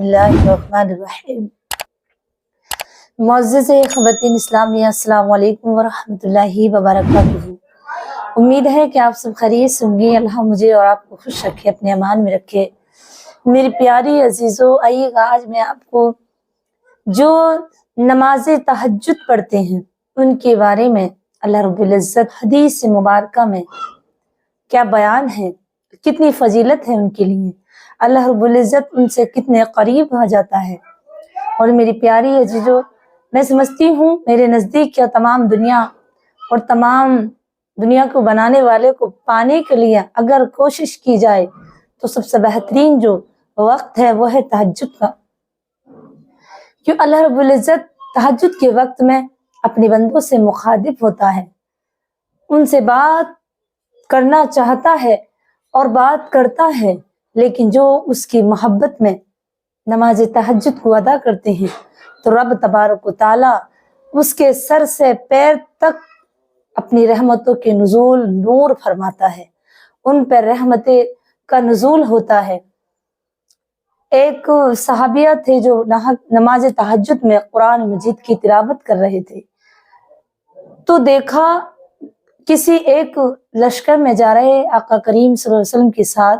बिस्मिल्लाहिर्रहमानिर्रहीम। मुअज़्ज़िज़ ख़वातीन इस्लामिया, अस्सलामु अलैकुम वरहमतुल्लाहि वबरकातुहू। उम्मीद है कि आप सब खैरियत से होंगे। अल्लाह मुझे और आपको खुश रखे, अपने अमान में रखे। मेरी प्यारी अजीज़ों, आइएगा आज मैं आपको जो नमाज तहज्जुद पढ़ते हैं उनके बारे में अल्लाह रब्बुल इज़्ज़त हदीस मुबारका में क्या बयान है, कितनी फजीलत है उनके लिए, अल्लाह रब्बुल इज़्ज़त उनसे कितने करीब आ जाता है। और मेरी प्यारी अजीज़ों, मैं समझती हूँ मेरे नज़दीक क्या तमाम दुनिया और तमाम दुनिया को बनाने वाले को पाने के लिए अगर कोशिश की जाए तो सबसे बेहतरीन जो वक्त है वो है तहज्जुद का। क्यों अल्लाह रब्बुल इज़्ज़त तहज्जुद के वक्त में अपने बंदों से मुखातिब होता है, उनसे बात करना चाहता है और बात करता है, लेकिन जो उसकी मोहब्बत में नमाज तहज्जुद को अदा करते हैं तो रब तबारक व तआला उसके सर से पैर तक अपनी रहमतों के नुज़ूल नूर फरमाता है, उन पर रहमतें का नुज़ूल होता है। एक सहाबिया थे जो नमाज तहज्जुद में कुरान मजीद की तिलावत कर रहे थे, तो देखा किसी एक लश्कर में जा रहे आका करीम सल्लल्लाहु अलैहि वसल्लम के साथ,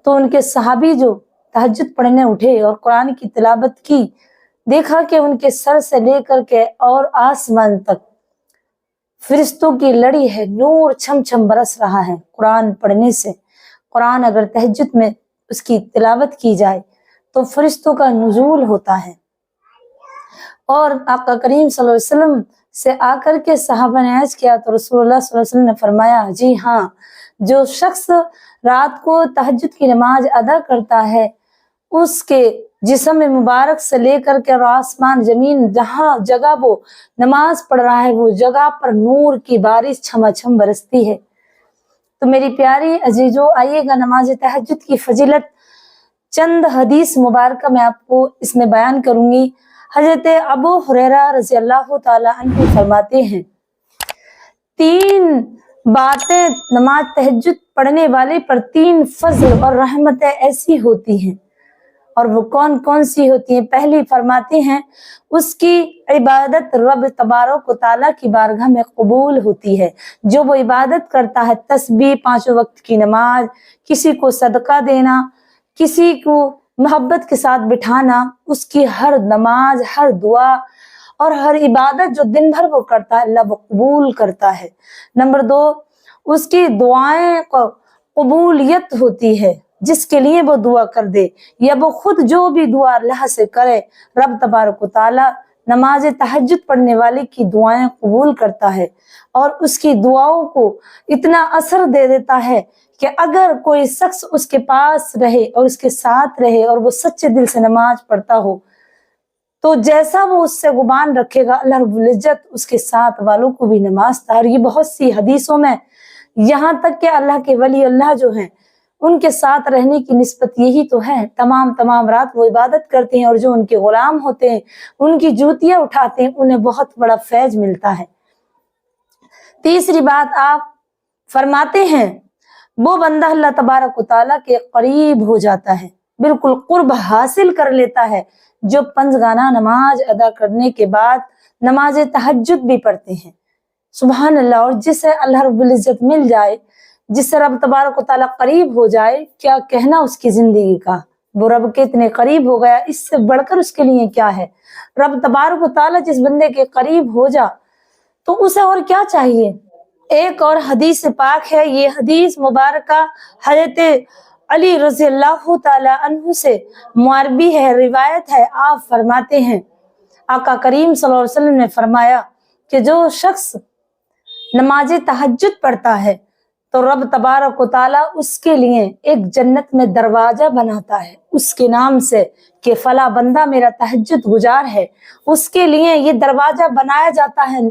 तो उनके सहाबी जो तहज्जुद पढ़ने उठे और कुरान की तिलावत की, देखा कि उनके सर से लेकर के और आसमान तक फरिश्तों की लड़ी है, नूर छम छम बरस रहा है कुरान पढ़ने से। कुरान अगर तहज्जुद में उसकी तिलावत की जाए तो फरिश्तों का नुज़ूल होता है। और आका करीम सल्लल्लाहु अलैहि वसल्लम से आकर के सहाबा ने अर्ज किया तो रसूलुल्लाह सल्लल्लाहु अलैहि वसल्लम ने फरमाया, जी हाँ, जो शख्स रात को तहज्जुद की नमाज अदा करता है उसके जिस्म मुबारक से लेकर के आसमान जमीन जहाँ जगह वो नमाज पढ़ रहा है वो जगह पर नूर की बारिश छमाछम बरसती है। तो मेरी प्यारी अजीजों, आइएगा नमाज तहज्जुद की फजीलत चंद हदीस मुबारक मैं आपको इसमें बयान करूंगी। हजरत अबू हुरैरा रज़ी अल्लाह ताला अन्हु फरमाते हैं, तीन बातें नमाज तहज्जुद पढ़ने वाले पर तीन फजल और रहमतें ऐसी होती हैं, और वो कौन कौन सी होती हैं। पहली फरमाते हैं उसकी इबादत रब तबारक व तआला की बारगाह में कबूल होती है। जो वो इबादत करता है, तस्बीह, पांचों वक्त की नमाज, किसी को सदका देना, किसी को मोहब्बत के साथ बिठाना, उसकी हर नमाज, हर दुआ और हर इबादत जो दिन भर वो करता है अल्लाह वो कबूल करता है। नंबर दो, उसकी दुआएं को कबूलियत होती है, जिसके लिए वो दुआ कर दे या वो खुद जो भी दुआ अल्लाह से करे, रब तबारक व तआला नमाज तहज्जुद पढ़ने वाले की दुआएं कबूल करता है और उसकी दुआओं को इतना असर दे देता है कि अगर कोई शख्स उसके पास रहे और उसके साथ रहे और वो सच्चे दिल से नमाज पढ़ता हो तो जैसा वो उससे गुमान रखेगा अल्लाह रब्बुल इज़्ज़त उसके साथ वालों को भी नमाज। और ये बहुत सी हदीसों में यहाँ तक कि अल्लाह के वली अल्लाह जो हैं उनके साथ रहने की निस्बत यही तो है। तमाम रात वो इबादत करते हैं और जो उनके गुलाम होते हैं उनकी जूतियां उठाते हैं, उन्हें बहुत बड़ा फैज मिलता है। तीसरी बात आप फरमाते हैं वो बंदा अल्लाह तबारक व तआला के करीब हो जाता है, बिल्कुल कुर्ब हासिल कर लेता है, जो पंजगाना नमाज अदा करने के बाद नमाज तहज्जुद भी पढ़ते हैं। सुभान अल्लाह। और जिसे अल्लाह रब्बुल इज़्ज़त मिल जाए, जिससे रब तबारक व तआला करीब हो जाए, क्या कहना उसकी जिंदगी का, वो रब के इतने करीब हो गया, इससे बढ़कर उसके लिए क्या है। रब तबारक व तआला जिस बंदे के करीब हो जा तो उसे और क्या चाहिए। एक और हदीस पाक है, ये हदीस मुबारका हजरत अली रज़ी अल्लाह ताला अन्हु से मुआरबी है, रिवायत है। आप फरमाते हैं आका करीम सल्लल्लाहु अलैहि वसल्लम ने फरमाया कि जो शख्स नमाज तहज्जुद पढ़ता है तो रब तबारक व तआला उसके लिए एक जन्नत में दरवाजा बनाता है उसके नाम से कि फला बंदा मेरा तहज्जुद गुजार है, उसके लिए ये दरवाजा बनाया जाता है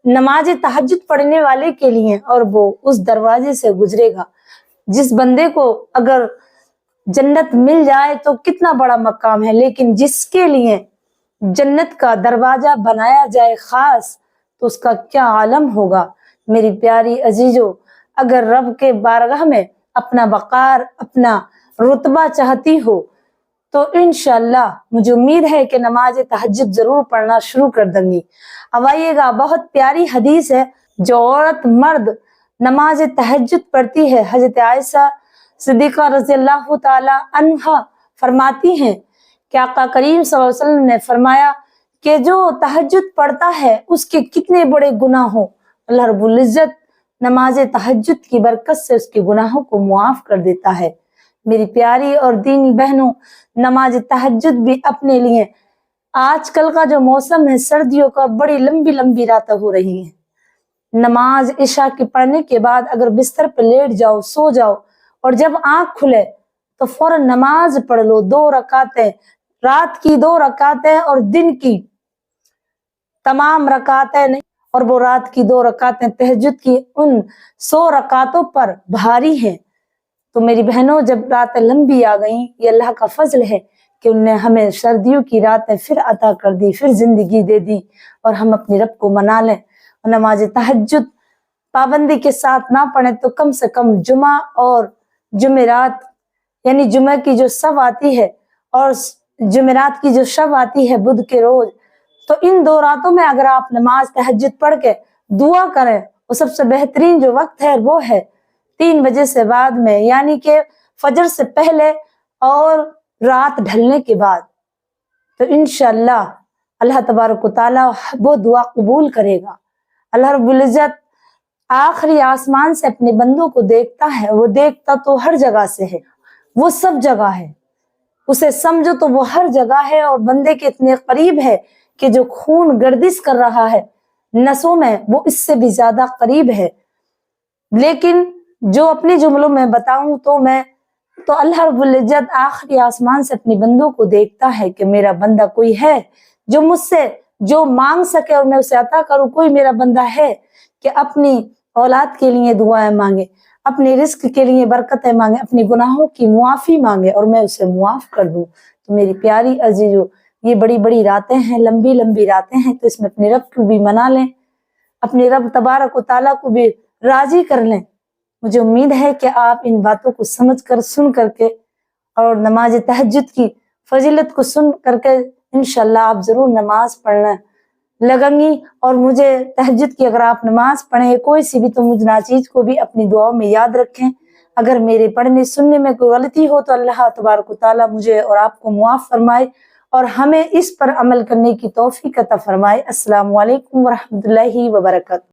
नमाज तहज्जुद पढ़ने वाले के लिए, और वो उस दरवाजे से गुजरेगा। जिस बंदे को अगर जन्नत मिल जाए तो कितना बड़ा मकाम है, लेकिन जिसके लिए जन्नत का दरवाजा बनाया जाए खास तो उसका क्या आलम होगा। मेरी प्यारी अजीजों, अगर रब के बारगाह में अपना वकार, अपना रुतबा चाहती हो تو इंशाअल्लाह मुझे उम्मीद है कि नमाज तहज्जुद जरूर पढ़ना शुरू कर दूंगी। अब आइएगा, बहुत प्यारी हदीस है जो औरत मर्द नमाज तहज्जुद पढ़ती है। हजरत आयशा सिद्दीक़ा रज़ियल्लाहु ताला अन्हा फरमाती हैं कि आका करीम सल्लल्लाहु अलैहि वसल्लम ने फरमाया कि जो तहज्जुद पढ़ता है उसके कितने बड़े गुनाह हो, अल्लाह रब्बुल इज्जत नमाज तहज्जुद की बरकत से उसके गुनाहों को मुआफ कर देता है। मेरी प्यारी और दीनी बहनों, नमाज तहज्जुद भी अपने लिए, आजकल का जो मौसम है सर्दियों का, बड़ी लंबी लंबी रातें हो रही हैं। नमाज इशा के पढ़ने के बाद अगर बिस्तर पर लेट जाओ, सो जाओ, और जब आंख खुले तो फौरन नमाज पढ़ लो, 2 रकातें, रात की 2 रकातें और दिन की तमाम रकातें नहीं, और वो रात की 2 रकातें तहज्जुद की उन 100 रकातों पर भारी हैं। तो मेरी बहनों, जब रातें लंबी आ गईं, ये अल्लाह का फजल है कि उन्होंने हमें सर्दियों की रातें फिर अता कर दी, फिर जिंदगी दे दी, और हम अपने रब को मना लें। और नमाज तहज्जुद पाबंदी के साथ ना पढ़ें तो कम से कम जुमा और जुमेरात, यानी जुमे की जो शब आती है और जुमेरात की जो शब आती है बुध के रोज, तो इन 2 रातों में अगर आप नमाज तहज्जुद पढ़ के दुआ करें, वो सबसे बेहतरीन जो वक्त है वो है 3 बजे से बाद में, यानी कि फजर से पहले और रात ढलने के बाद। तो इंशाअल्लाह अल्लाह तबारक व तआला वो दुआ कबूल करेगा। अल्लाह रब्बुल इज्जत आखिरी आसमान से अपने बंदों को देखता है। वो देखता तो हर जगह से है, वो सब जगह है, उसे समझो तो वो हर जगह है, और बंदे के इतने करीब है कि जो खून गर्दिश कर रहा है नसों में, वो इससे भी ज्यादा करीब है। लेकिन जो अपने जुमलों में बताऊं तो अल्लाह रब्बुल इज्जत आखिरी आसमान से अपने बंदों को देखता है कि मेरा बंदा कोई है जो मुझसे जो मांग सके और मैं उसे अता करूं। कोई मेरा बंदा है कि अपनी औलाद के लिए दुआएं मांगे, अपने रिस्क के लिए बरकतें मांगे, अपने गुनाहों की मुआफी मांगे और मैं उसे मुआफ कर दूं। तो मेरी प्यारी अजीजों, ये बड़ी बड़ी रातें हैं, लंबी लंबी रातें हैं, तो इसमें अपने रब को भी मना लें, अपने रब तबारक व तआला को भी राजी कर लें। मुझे उम्मीद है कि आप इन बातों को समझ कर, सुन करके, और नमाज तहज्जुद की फजीलत को सुन करके इंशाअल्लाह आप जरूर नमाज पढ़ना लगेंगी। और मुझे तहज्जुद की अगर आप नमाज पढ़ें कोई सी भी, तो मुझ नाचीज को भी अपनी दुआओं में याद रखें। अगर मेरे पढ़ने सुनने में कोई गलती हो तो अल्लाह तबारक व तआला मुझे और आपको मुआफ फरमाए और हमें इस पर अमल करने की तौफीक अता फरमाए। अस्सलामु अलैकुम व रहमतुल्लाहि व बरकातहू।